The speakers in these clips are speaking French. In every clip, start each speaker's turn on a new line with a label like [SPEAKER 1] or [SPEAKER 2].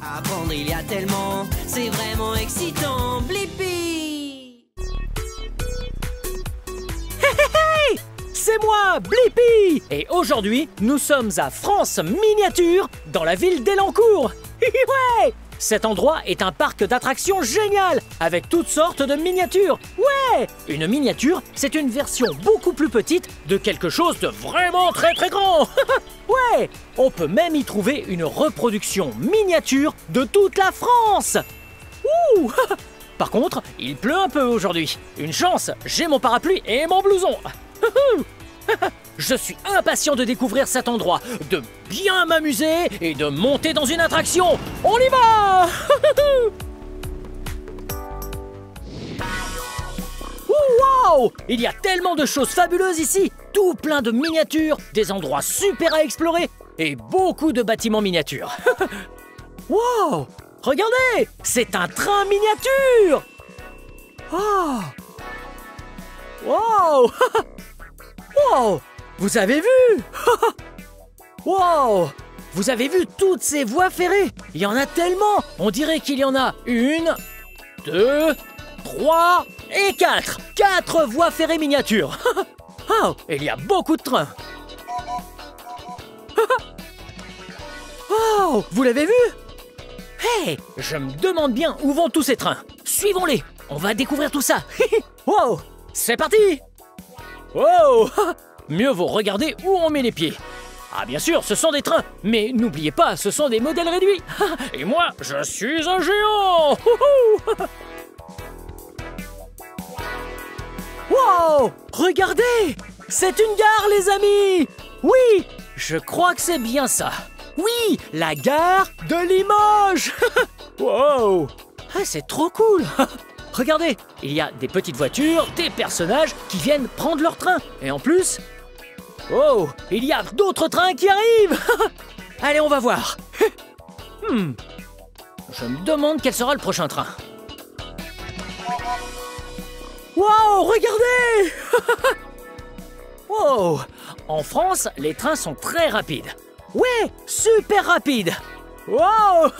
[SPEAKER 1] Apprendre, il y a tellement, c'est vraiment excitant. Blippi!
[SPEAKER 2] Hey, c'est moi, Blippi! Et aujourd'hui, nous sommes à France Miniature, dans la ville d'Elancourt. Ouais! Cet endroit est un parc d'attractions génial, avec toutes sortes de miniatures. Ouais! Une miniature, c'est une version beaucoup plus petite de quelque chose de vraiment très grand. Ouais! On peut même y trouver une reproduction miniature de toute la France. Ouh! Par contre, il pleut un peu aujourd'hui. Une chance, j'ai mon parapluie et mon blouson. Je suis impatient de découvrir cet endroit, de bien m'amuser et de monter dans une attraction. On y va! Wow! Il y a tellement de choses fabuleuses ici, tout plein de miniatures, des endroits super à explorer et beaucoup de bâtiments miniatures. Wow! Regardez! C'est un train miniature! Oh! Wow! Wow! Vous avez vu? Wow! Vous avez vu toutes ces voies ferrées? Il y en a tellement! On dirait qu'il y en a 1, 2, 3 et 4! 4 voies ferrées miniatures! Oh! Il y a beaucoup de trains! Oh! Vous l'avez vu? Hey! Je me demande bien où vont tous ces trains! Suivons-les! On va découvrir tout ça! Wow! C'est parti! Wow! Mieux vaut regarder où on met les pieds. Ah bien sûr, ce sont des trains, mais n'oubliez pas, ce sont des modèles réduits. Et moi, je suis un géant! Wow! Regardez! C'est une gare, les amis! Oui! Je crois que c'est bien ça. Oui! La gare de Limoges! Wow! Ah, c'est trop cool! Regardez, il y a des petites voitures, des personnages qui viennent prendre leur train. Et en plus... Oh, il y a d'autres trains qui arrivent. Allez, on va voir. Je me demande quel sera le prochain train. Wow, regardez. Wow, en France, les trains sont très rapides. Ouais, super rapides. Wow.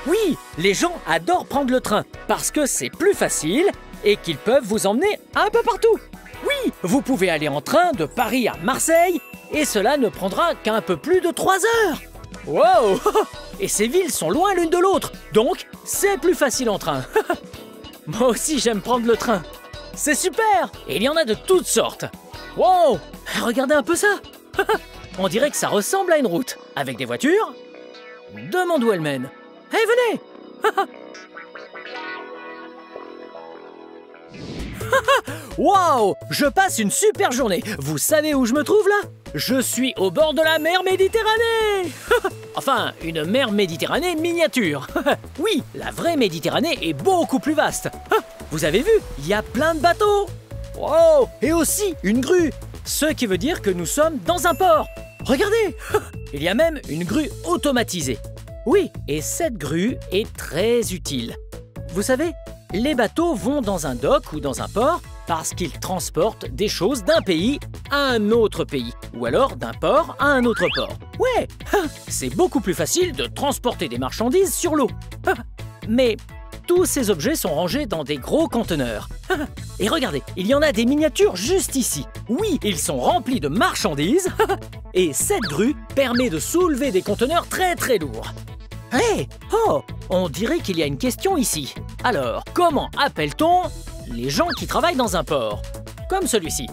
[SPEAKER 2] Oui, les gens adorent prendre le train parce que c'est plus facile et qu'ils peuvent vous emmener un peu partout. Oui, vous pouvez aller en train de Paris à Marseille et cela ne prendra qu'un peu plus de 3 heures. Wow! Et ces villes sont loin l'une de l'autre, donc c'est plus facile en train. Moi aussi j'aime prendre le train. C'est super! Et il y en a de toutes sortes. Wow! Regardez un peu ça. On dirait que ça ressemble à une route, avec des voitures. Demande où elles mènent. Hey, venez! Wow! Je passe une super journée. Vous savez où je me trouve là? Je suis au bord de la mer Méditerranée. Enfin, une mer Méditerranée miniature. Oui, la vraie Méditerranée est beaucoup plus vaste. Vous avez vu? Il y a plein de bateaux. Wow! Et aussi une grue. Ce qui veut dire que nous sommes dans un port. Regardez! Il y a même une grue automatisée. Oui, et cette grue est très utile. Vous savez, les bateaux vont dans un dock ou dans un port parce qu'ils transportent des choses d'un pays à un autre pays, ou alors d'un port à un autre port. Ouais, c'est beaucoup plus facile de transporter des marchandises sur l'eau. Mais tous ces objets sont rangés dans des gros conteneurs. Et regardez, il y en a des miniatures juste ici. Oui, ils sont remplis de marchandises. Et cette grue permet de soulever des conteneurs très lourds. Hey! Oh! On dirait qu'il y a une question ici. Alors, comment appelle-t-on les gens qui travaillent dans un port? Comme celui-ci.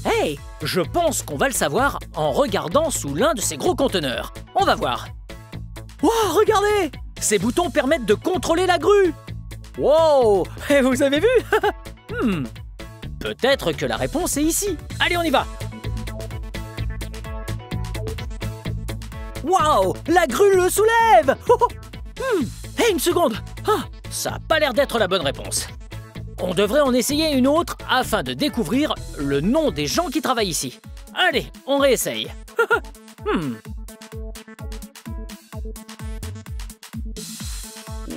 [SPEAKER 2] Hey! Je pense qu'on va le savoir en regardant sous l'un de ces gros conteneurs. On va voir. Wow! Regardez! Ces boutons permettent de contrôler la grue. Wow! Vous avez vu? Peut-être que la réponse est ici. Allez, on y va! Waouh! La grue le soulève! Hey, une seconde! Ça n'a pas l'air d'être la bonne réponse. On devrait en essayer une autre afin de découvrir le nom des gens qui travaillent ici. Allez, on réessaye.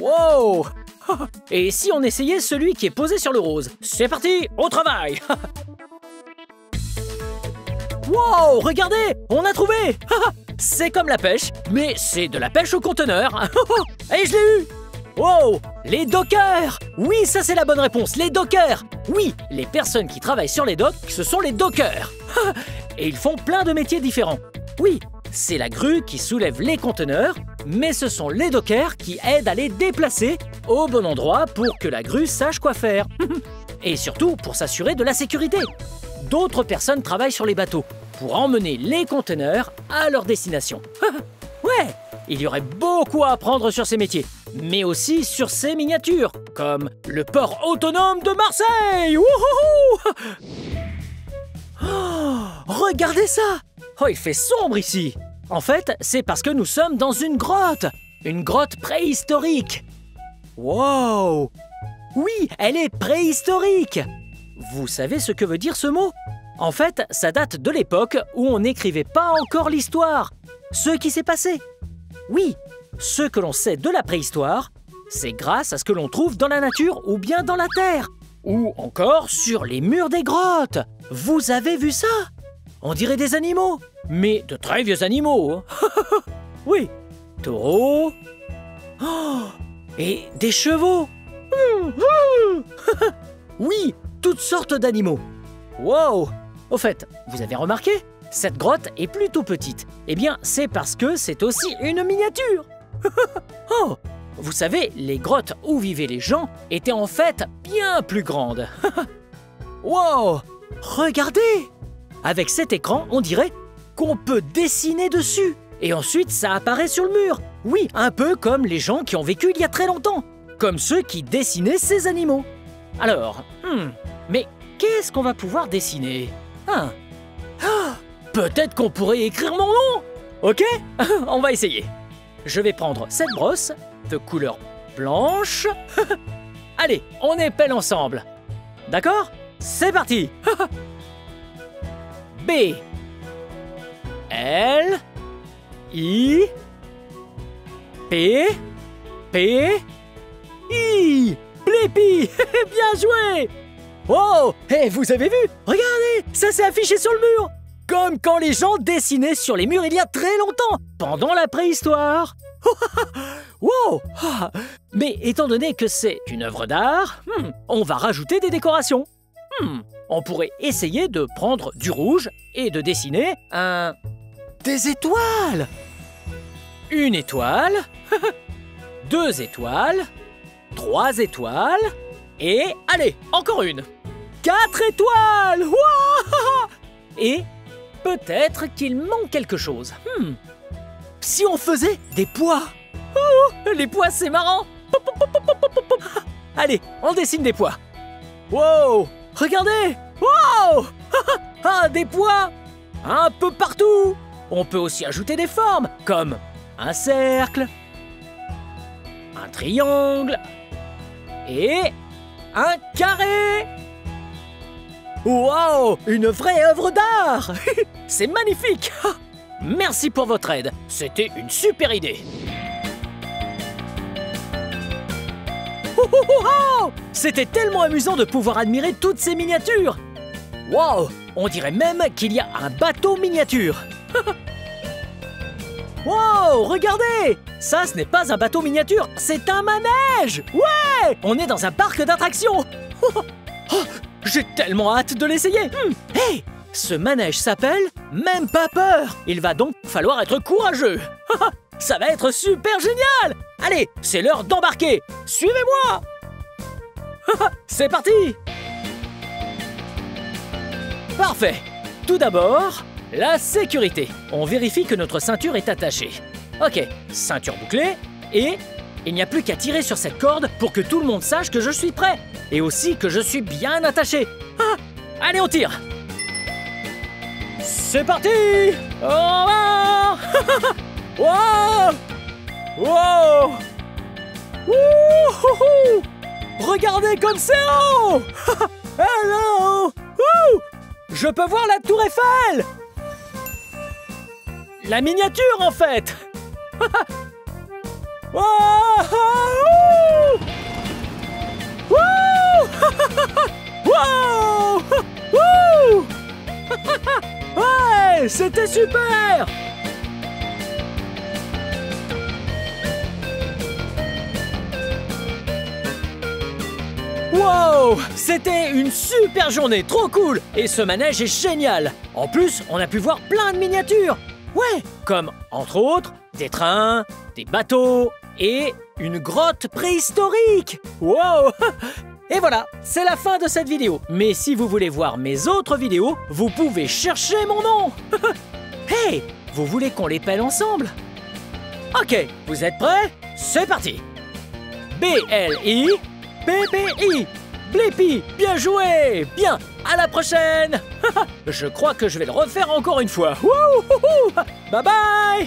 [SPEAKER 2] Wow! Et si on essayait celui qui est posé sur le rose? C'est parti, au travail! Wow! Regardez! On a trouvé! C'est comme la pêche, mais c'est de la pêche au conteneur. Et je l'ai eu! Wow! Les dockers! Oui, ça c'est la bonne réponse, les dockers! Oui, les personnes qui travaillent sur les docks, ce sont les dockers. Et ils font plein de métiers différents. Oui, c'est la grue qui soulève les conteneurs, mais ce sont les dockers qui aident à les déplacer au bon endroit pour que la grue sache quoi faire. Et surtout pour s'assurer de la sécurité. D'autres personnes travaillent sur les bateaux pour emmener les conteneurs à leur destination. Ouais, il y aurait beaucoup à apprendre sur ces métiers, mais aussi sur ces miniatures, comme le port autonome de Marseille. Wouhou! Oh, regardez ça! Oh, il fait sombre ici. En fait, c'est parce que nous sommes dans une grotte préhistorique. Wow! Oui, elle est préhistorique. Vous savez ce que veut dire ce mot? En fait, ça date de l'époque où on n'écrivait pas encore l'histoire, ce qui s'est passé. Oui, ce que l'on sait de la préhistoire, c'est grâce à ce que l'on trouve dans la nature ou bien dans la terre, ou encore sur les murs des grottes. Vous avez vu ça? On dirait des animaux, mais de très vieux animaux. Oui, taureaux, oh, et des chevaux. Oui, toutes sortes d'animaux. Wow! Au fait, vous avez remarqué? Cette grotte est plutôt petite. Eh bien, c'est parce que c'est aussi une miniature. Oh! Vous savez, les grottes où vivaient les gens étaient en fait bien plus grandes. Wow! Regardez! Avec cet écran, on dirait qu'on peut dessiner dessus. Et ensuite, ça apparaît sur le mur. Oui, un peu comme les gens qui ont vécu il y a très longtemps. Comme ceux qui dessinaient ces animaux. Alors, mais qu'est-ce qu'on va pouvoir dessiner? Peut-être qu'on pourrait écrire mon nom. Ok? On va essayer. Je vais prendre cette brosse de couleur blanche. Allez, on épelle ensemble. D'accord? C'est parti. B L I P P I. Blippi. Bien joué. Oh, hey, vous avez vu? Regardez, ça s'est affiché sur le mur. Comme quand les gens dessinaient sur les murs il y a très longtemps, pendant la préhistoire. Wow. Mais étant donné que c'est une œuvre d'art, on va rajouter des décorations. On pourrait essayer de prendre du rouge et de dessiner des étoiles. Une étoile, 2 étoiles, 3 étoiles, et allez, encore une. 4 étoiles. Wow. Et peut-être qu'il manque quelque chose. Si on faisait des pois. Oh, les pois, c'est marrant. Allez, on dessine des pois. Wow, regardez. Wow. Ah, des pois. Un peu partout. On peut aussi ajouter des formes, comme un cercle, un triangle et un carré. Wow, une vraie œuvre d'art. C'est magnifique. Merci pour votre aide. C'était une super idée. C'était tellement amusant de pouvoir admirer toutes ces miniatures. Wow, on dirait même qu'il y a un bateau miniature. Wow, regardez. Ça, ce n'est pas un bateau miniature, c'est un manège. Ouais, on est dans un parc d'attractions. J'ai tellement hâte de l'essayer. Hey, ce manège s'appelle Même pas peur. Il va donc falloir être courageux. Ça va être super génial. Allez, c'est l'heure d'embarquer. Suivez-moi. C'est parti. Parfait. Tout d'abord, la sécurité. On vérifie que notre ceinture est attachée. Ok, ceinture bouclée et il n'y a plus qu'à tirer sur cette corde pour que tout le monde sache que je suis prêt. Et aussi que je suis bien attaché. Allez, on tire. C'est parti. Au revoir. Wow. Wow. Wouhou. Regardez comme c'est haut. Hello. Je peux voir la tour Eiffel. La miniature, en fait. Wow. Wow. Ouais, c'était super. Wow! C'était une super journée, trop cool! Et ce manège est génial! En plus, on a pu voir plein de miniatures! Ouais! Comme, entre autres, des trains, des bateaux et une grotte préhistorique! Wow! Et voilà, c'est la fin de cette vidéo. Mais si vous voulez voir mes autres vidéos, vous pouvez chercher mon nom. Hey, vous voulez qu'on les pèle ensemble? Ok, vous êtes prêts? C'est parti. B-L-I-P-P-I. Blippi, bien joué. Bien, à la prochaine. Je crois que je vais le refaire encore une fois. Wouhou. Bye bye.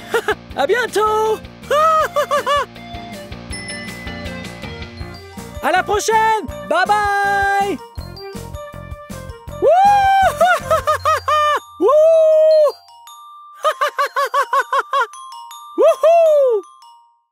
[SPEAKER 2] À bientôt. À la prochaine! Bye bye!